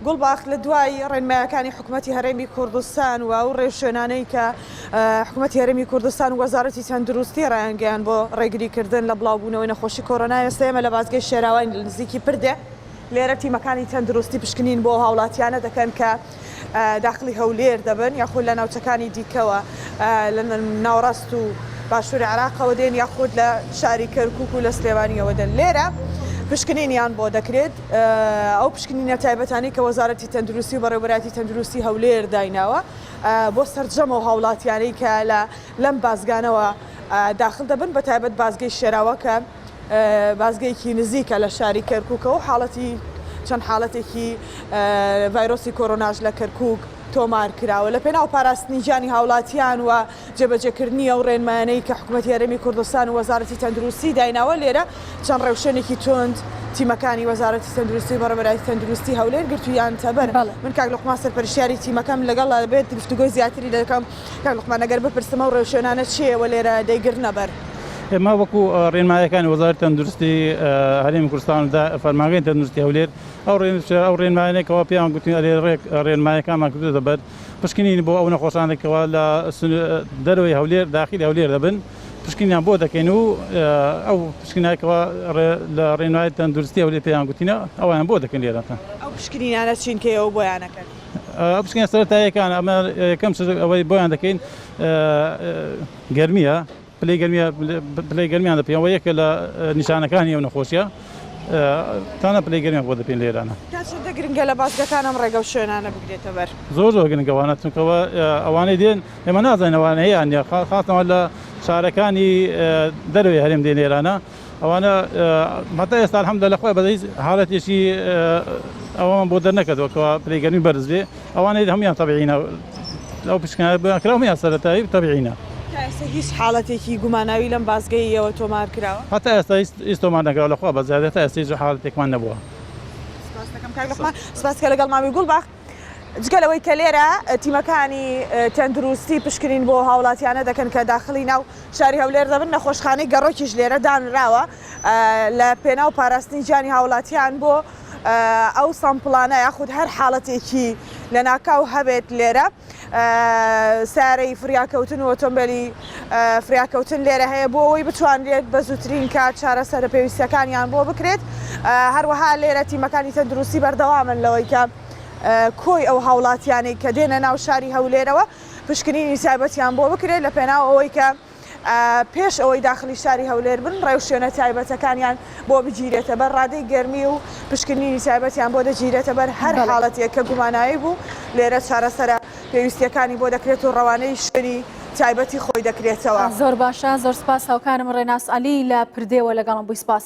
گوڵباخ لە دوای ڕێنمایەکانی حکوومەتی هەرێمی کوردستان و ئەو ڕێوشوێنانەی کە حکوومەتی هەرێمی کوردستان و وەزارەتی تەندروستی ڕایانگەیان بۆ ڕێگریکردن لە بڵاوبوونەوەی نەخۆشی کۆڕۆنا ئێستا ئێمە لە بازگەی شێراوای نزیکی پردێ لێرە تیمەکانی تەندروستی پشکنین بۆ هاوڵاتیانە دەکەن کە داخلی هەولێر دەبن یاخود لە ناوچەکانی دیکەوە لە ناوەڕاست و باشووری عراقەوە دێن یاخود لە شاری کەرکووک و لە سلێمانیەوە دەن لێرە پشکنینیان بۆ دەکرێت ئەو پشکنینە تایبەتانی کە وەزارەتی تەندروستی و بەڕێوەبەری تەندروستی هەولێر دایناوە بۆ سەرجەمە و هاوڵاتیانەی کە لەم بازگانەوە داخل دەبن بە تایبەت بازگەی شێراوە کە بازگەیەکی نزیکە لە شاری کەرکووکەوە حاڵەتی چەند حاڵەتێکی ڤایرۆسی کۆڕۆناژ لە کەرکووک تۆمار کراوە لە پێناو پاراستنی گیانی هاوڵاتیان و جێبەجێکردنی ئەو ڕێنمایانەی کە حکوومەتی هەرێمی کوردستان و وەزارەتی تەندروستی دایناوە لێرە چەند ڕێوشێنێکی تۆند تیمەکانی وەزارەتی تەندروستی و بەڕێوەبەری تەندروستی هەولێر گرتویان تەبەر من کاک لوقمان سەرپەرشتیاری تیمەکەم لەگەڵا بێت گفتوگۆی زیاتری دەکەم کاک لوقمان ئەگەر بپرسمە و ڕێوشێنانە چیەوە لێرە دەیگرنە بەر ئێمە وەکو ڕێنمایەکانی وەزارەتی تەندروستی هەرێمی کوردستان و فەرمانگەی تەندروستی هەولێر ئەو ڕێنمایانێکەوە پێیان گوتین ڕێنمایەکانمان کردوتە بەر پشکنین بۆ ئەو نەخۆشانێکەوە لە دەرەوەی هەولێر داخلی هەولێر دەبن پشکنیان بۆ دەکەین و ئەو پشکنایەکەوە لە ڕێنمای تەندروستی هەولێر پێیان گوتینە ئەویان بۆ دەکەین لێرەکە ئەو پشکنینانە چین کە ئەو بۆیانەکەن ئەو پشکنیان سەرەتاییەکان ئەمە یەکەم ئەوەی بۆیان دەکەین گەرمیە پلەی گەرمیان دەپێنەوە یەکە لە نیشانەکانی ئەو نەخۆشیە تانە پلەی گەرمیان بۆ دەپێن لێرانە کاتێک گرنگە لە بازگەکانم ڕێگە و شوێنانە بگرێتە بەر زۆر گرنگەوانە چونکەوە ئەوانەی دێن ئێمە نازانین ئەوانە هەیەیان نیە خاستەوە لە شارەکانی دەروێ هەرێم دێن لێرانە ئەوانە هەتا ئێستا الحەمدولillah خۆی بەدەی حاڵەتێکی ئەوەمان بۆ دەرنەکردەوە کەوا پلەی گەرمی بەرز بێ ئەوانەی هەمویان تەبیعینە ئەو پشکنانە بۆیان هەمویان سەرەتایی تەبیعینە ئێستا هیچ حاڵەتێکی گوماناوی لەم بازگەیەوە تۆمار کراوە هەتا ئێستا هیچ تۆمار نەکراوە لەخوا بەزیادە تا ئێستا هیچ حاڵەتێکمان نەبووە سپاس کە لەگەڵ مامی گوڵباخ جگەلەوەی کە لێرە تیمەکانی تەندروستی پشکنین بۆ هاوڵاتیانە دەکەن کە داخلی ناو شاری هەولێر دەبن نەخۆشخانەی گەڕۆکیش لێرە دانراوە لە پێناو پاراستنی گیانی هاوڵاتیان بۆ ئەو سامپڵانە یاخود هەر حاڵەتێکی لە ناکاو هەبێت لێرە سارەی فریاکەوتن و ئۆتۆمبیلی فریاکەوتن لێرە هەیە بۆ ئەوەی بتوانرێت بە زووترین کات چارەسەرە پێویستەکانیان بۆ بکرێت هەروەها لێرە تیمەکانی تەندروستی بەردەوامن لەوەی کە کۆی ئەو هاوڵاتیانەی کە دێنە ناو شاری هەولێرەوە پشکنینی تایبەتیان بۆ بکرێت لە پێناو ئەوەی کە پێش ئەوەی داخلی شاری هەولێر بن ڕێوشێنە تایبەتەکانیان بۆ بگیرێتە بەر ڕادەی گەرمی و پشکنینی تایبەتیان بۆ دەگیرێتە بەر هەر حاڵەتێک کە گومانایی بوو لێرە چارەسەرە پێویستیەکانی بۆ دەکرێت و ڕەوانەی شوێنی تایبەتی خۆی دەکرێتەوە زۆر باشە زۆر سپاس هاوکارم ڕێناس عەلی لە پردێوە لەگەڵم بووی سپاس